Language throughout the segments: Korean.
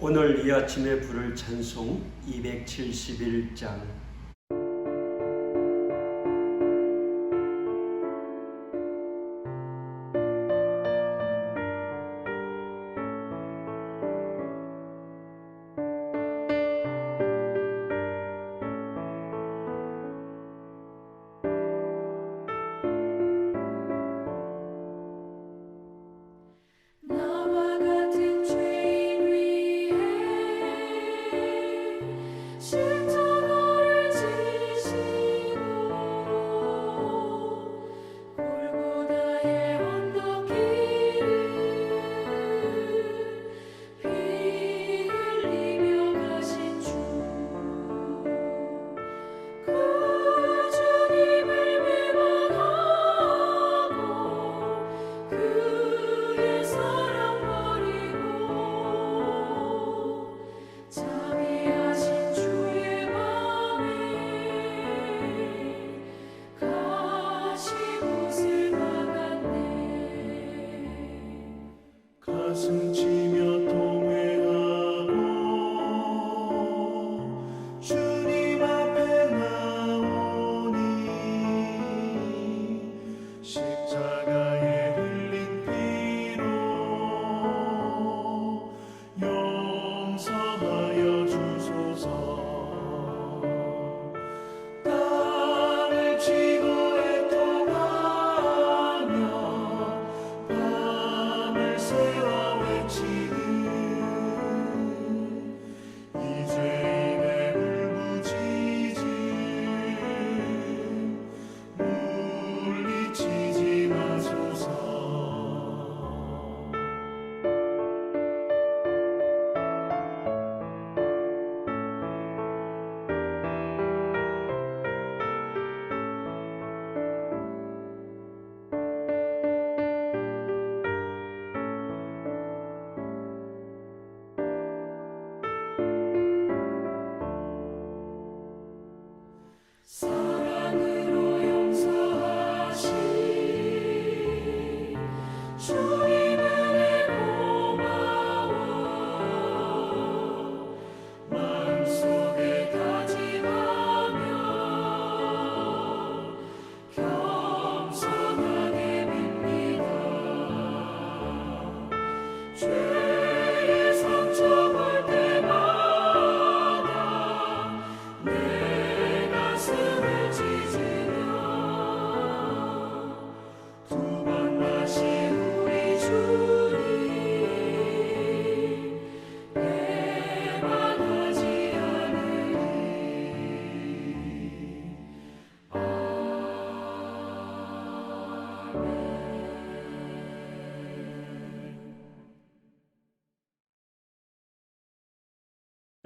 오늘 이 아침에 부를 찬송 271장.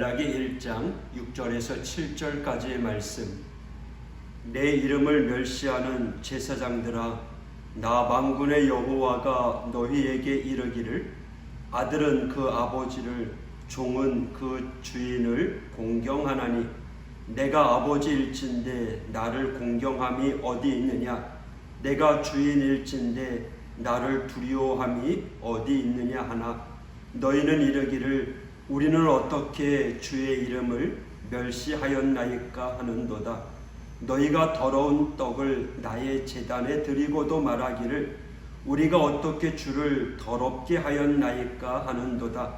열왕기 1장 6절에서 7절까지의 말씀. 내 이름을 멸시하는 제사장들아, 나 만군의 여호와가 너희에게 이르기를, 아들은 그 아버지를, 종은 그 주인을 공경하나니 내가 아버지일진데 나를 공경함이 어디 있느냐? 내가 주인일진데 나를 두려워함이 어디 있느냐 하나, 너희는 이르기를 우리는 어떻게 주의 이름을 멸시하였나이까 하는도다. 너희가 더러운 떡을 나의 제단에 드리고도 말하기를 우리가 어떻게 주를 더럽게 하였나이까 하는도다.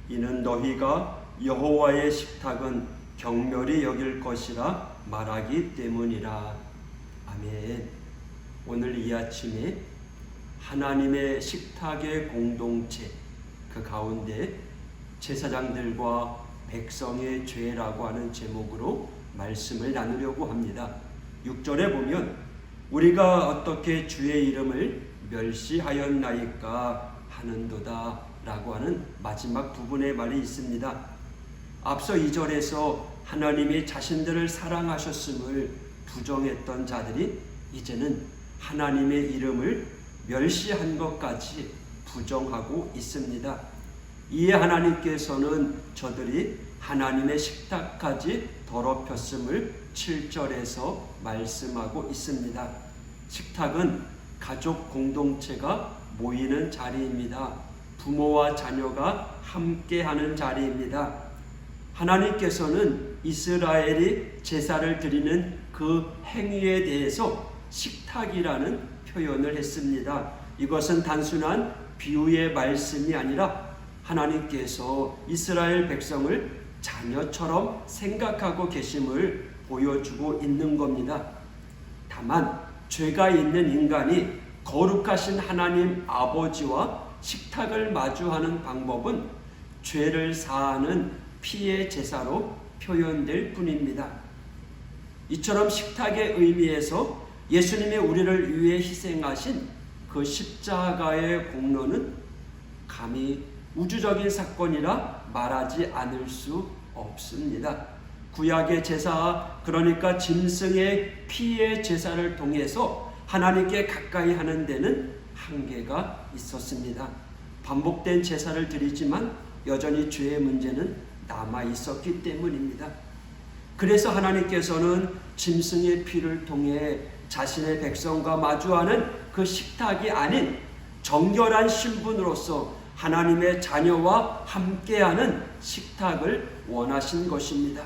이는 너희가 여호와의 식탁은 경멸히 여길 것이라 말하기 때문이라. 아멘. 오늘 이 아침에 하나님의 식탁의 공동체, 그 가운데 제사장들과 백성의 죄라고 하는 제목으로 말씀을 나누려고 합니다. 6절에 보면 우리가 어떻게 주의 이름을 멸시하였나이까 하는도다 라고 하는 마지막 부분의 말이 있습니다. 앞서 2절에서 하나님이 자신들을 사랑하셨음을 부정했던 자들이 이제는 하나님의 이름을 멸시한 것까지 부정하고 있습니다. 이에 하나님께서는 저들이 하나님의 식탁까지 더럽혔음을 7절에서 말씀하고 있습니다. 식탁은 가족 공동체가 모이는 자리입니다. 부모와 자녀가 함께하는 자리입니다. 하나님께서는 이스라엘이 제사를 드리는 그 행위에 대해서 식탁이라는 표현을 했습니다. 이것은 단순한 비유의 말씀이 아니라 하나님께서 이스라엘 백성을 자녀처럼 생각하고 계심을 보여주고 있는 겁니다. 다만 죄가 있는 인간이 거룩하신 하나님 아버지와 식탁을 마주하는 방법은 죄를 사하는 피의 제사로 표현될 뿐입니다. 이처럼 식탁의 의미에서 예수님이 우리를 위해 희생하신 그 십자가의 공로는 감히 우주적인 사건이라 말하지 않을 수 없습니다. 구약의 제사, 그러니까 짐승의 피의 제사를 통해서 하나님께 가까이 하는 데는 한계가 있었습니다. 반복된 제사를 드리지만 여전히 죄의 문제는 남아 있었기 때문입니다. 그래서 하나님께서는 짐승의 피를 통해 자신의 백성과 마주하는 그 식탁이 아닌 정결한 신분으로서 하나님의 자녀와 함께하는 식탁을 원하신 것입니다.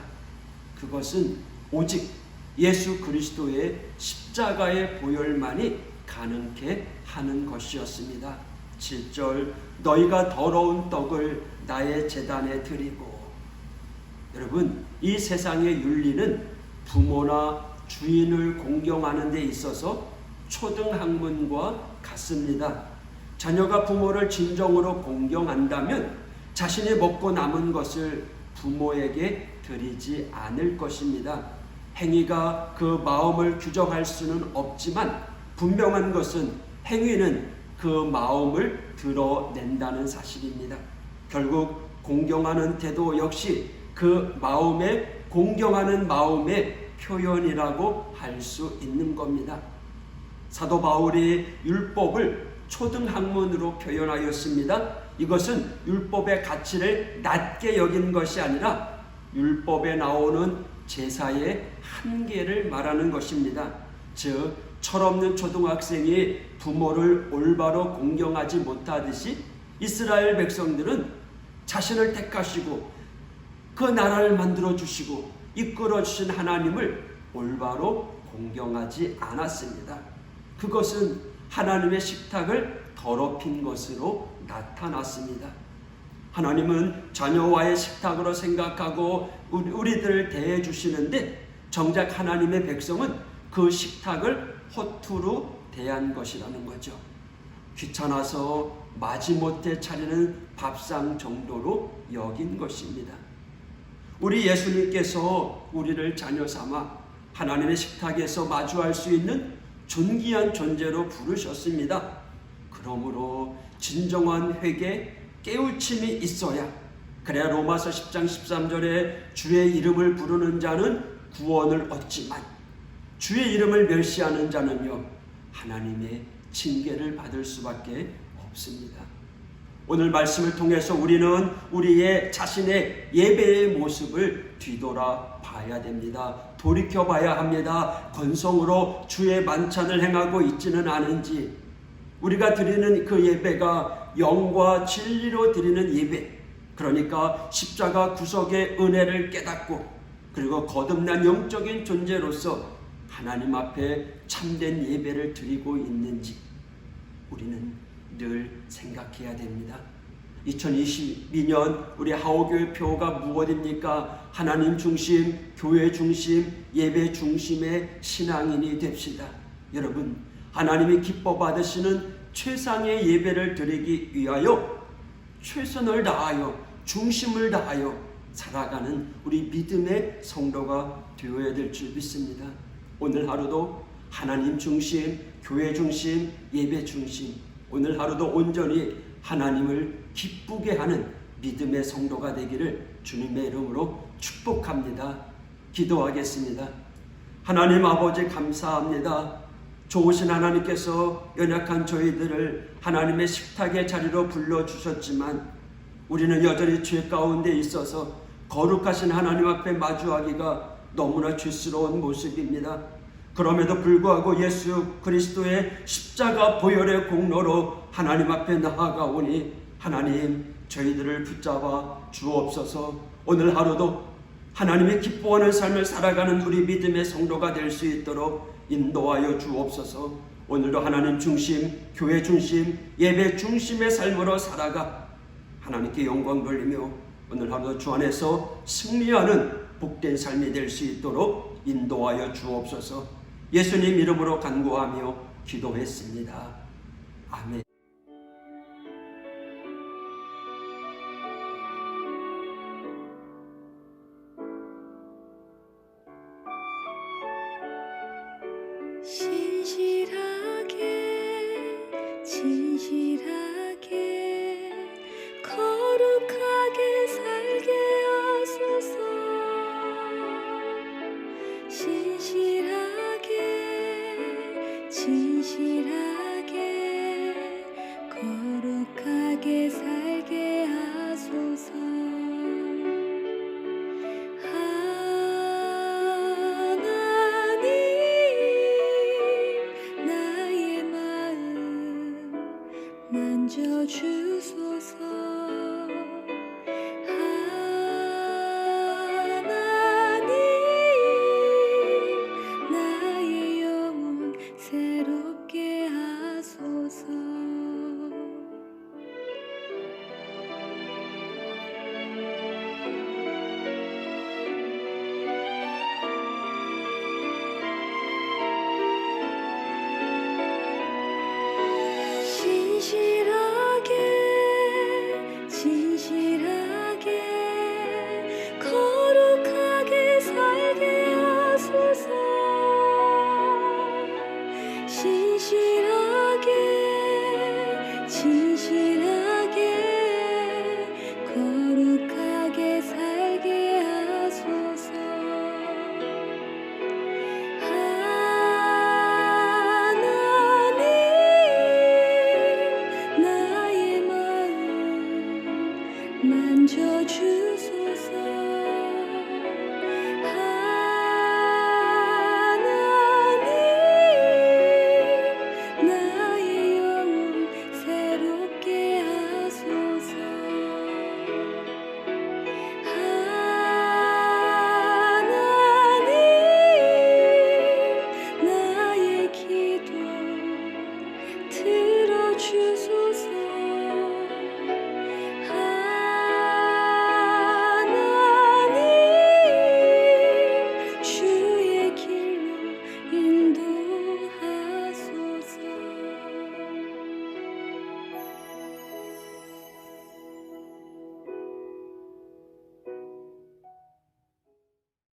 그것은 오직 예수 그리스도의 십자가의 보혈만이 가능케 하는 것이었습니다. 7절 너희가 더러운 떡을 나의 제단에 드리고. 여러분, 이 세상의 윤리는 부모나 주인을 공경하는 데 있어서 초등학문과 같습니다. 자녀가 부모를 진정으로 공경한다면 자신이 먹고 남은 것을 부모에게 드리지 않을 것입니다. 행위가 그 마음을 규정할 수는 없지만 분명한 것은 행위는 그 마음을 드러낸다는 사실입니다. 결국 공경하는 태도 역시 그 마음에 공경하는 마음의 표현이라고 할 수 있는 겁니다. 사도 바울이 율법을 초등학문으로 표현하였습니다. 이것은 율법의 가치를 낮게 여긴 것이 아니라 율법에 나오는 제사의 한계를 말하는 것입니다. 즉, 철없는 초등학생이 부모를 올바로 공경하지 못하듯이 이스라엘 백성들은 자신을 택하시고 그 나라를 만들어 주시고 이끌어 주신 하나님을 올바로 공경하지 않았습니다. 그것은 하나님의 식탁을 더럽힌 것으로 나타났습니다. 하나님은 자녀와의 식탁으로 생각하고 우리들을 대해 주시는데 정작 하나님의 백성은 그 식탁을 허투루 대한 것이라는 거죠. 귀찮아서 마지못해 차리는 밥상 정도로 여긴 것입니다. 우리 예수님께서 우리를 자녀 삼아 하나님의 식탁에서 마주할 수 있는 존귀한 존재로 부르셨습니다. 그러므로 진정한 회개, 깨우침이 있어야, 그래야 로마서 10장 13절에 주의 이름을 부르는 자는 구원을 얻지만 주의 이름을 멸시하는 자는요 하나님의 징계를 받을 수밖에 없습니다. 오늘 말씀을 통해서 우리는 우리의 자신의 예배의 모습을 뒤돌아 봐야 됩니다. 돌이켜 봐야 합니다. 건성으로 주의 만찬을 행하고 있지는 않은지, 우리가 드리는 그 예배가 영과 진리로 드리는 예배, 그러니까 십자가 구속의 은혜를 깨닫고 그리고 거듭난 영적인 존재로서 하나님 앞에 참된 예배를 드리고 있는지 우리는 늘 생각해야 됩니다. 2022년 우리 하오교회 표가 무엇입니까? 하나님 중심, 교회 중심, 예배 중심의 신앙인이 됩시다. 여러분, 하나님이 기뻐 받으시는 최상의 예배를 드리기 위하여 최선을 다하여 중심을 다하여 살아가는 우리 믿음의 성도가 되어야 될 줄 믿습니다. 오늘 하루도 하나님 중심, 교회 중심, 예배 중심, 오늘 하루도 온전히 하나님을 기쁘게 하는 믿음의 성도가 되기를 주님의 이름으로 축복합니다. 기도하겠습니다. 하나님 아버지 감사합니다. 좋으신 하나님께서 연약한 저희들을 하나님의 식탁의 자리로 불러주셨지만 우리는 여전히 죄 가운데 있어서 거룩하신 하나님 앞에 마주하기가 너무나 죄스러운 모습입니다. 그럼에도 불구하고 예수 그리스도의 십자가 보혈의 공로로 하나님 앞에 나아가오니 하나님, 저희들을 붙잡아 주옵소서. 오늘 하루도 하나님의 기뻐하는 삶을 살아가는 우리 믿음의 성도가 될 수 있도록 인도하여 주옵소서. 오늘도 하나님 중심, 교회 중심, 예배 중심의 삶으로 살아가 하나님께 영광 돌리며 오늘 하루도 주 안에서 승리하는 복된 삶이 될 수 있도록 인도하여 주옵소서. 예수님 이름으로 간구하며 기도했습니다. 아멘. 진실하게 거룩하게 살게 하소서. 진실하게 거룩하게 살게 하소서. 만져주소서. 하나님, 나의 영혼 새롭게 하소서. 진실하게 거룩하게 살게 하소서. 진실하게 거룩하게 살게 하소서. 만져주소서. 하나님, 나의 영혼 새롭게 하소서. 하나님, 나의 기도 들어주소서.